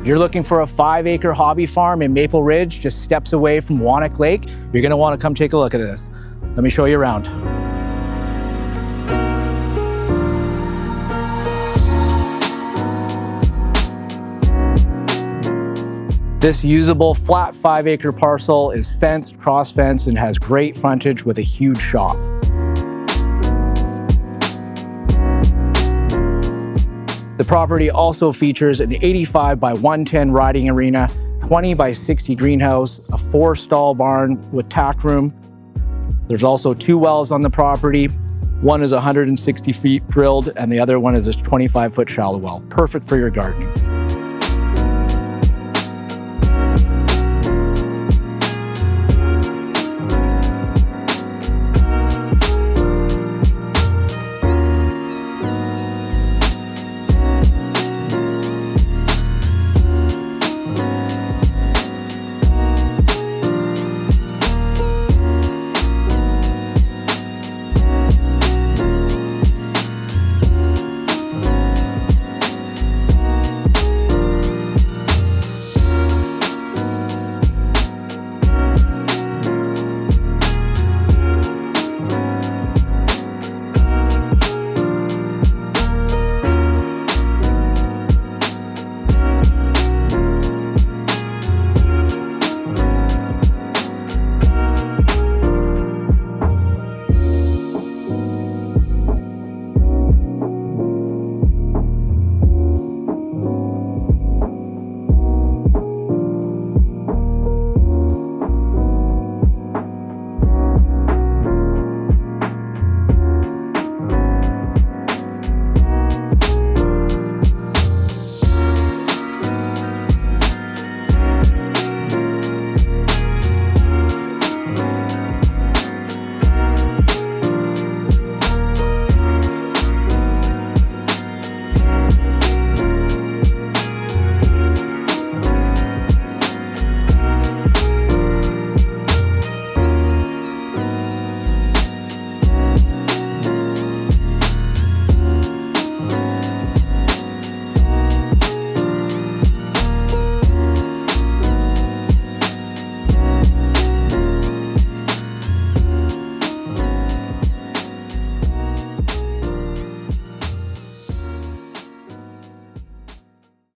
If you're looking for a 5-acre hobby farm in Maple Ridge, just steps away from Wannock Lake, you're going to want to come take a look at this. Let me show you around. This usable flat 5-acre parcel is fenced, cross-fenced, and has great frontage with a huge shop. The property also features an 85 by 110 riding arena, 20 by 60 greenhouse, a 4-stall barn with tack room. There's also 2 wells on the property. One is 160 feet drilled and the other one is a 25-foot shallow well, perfect for your gardening.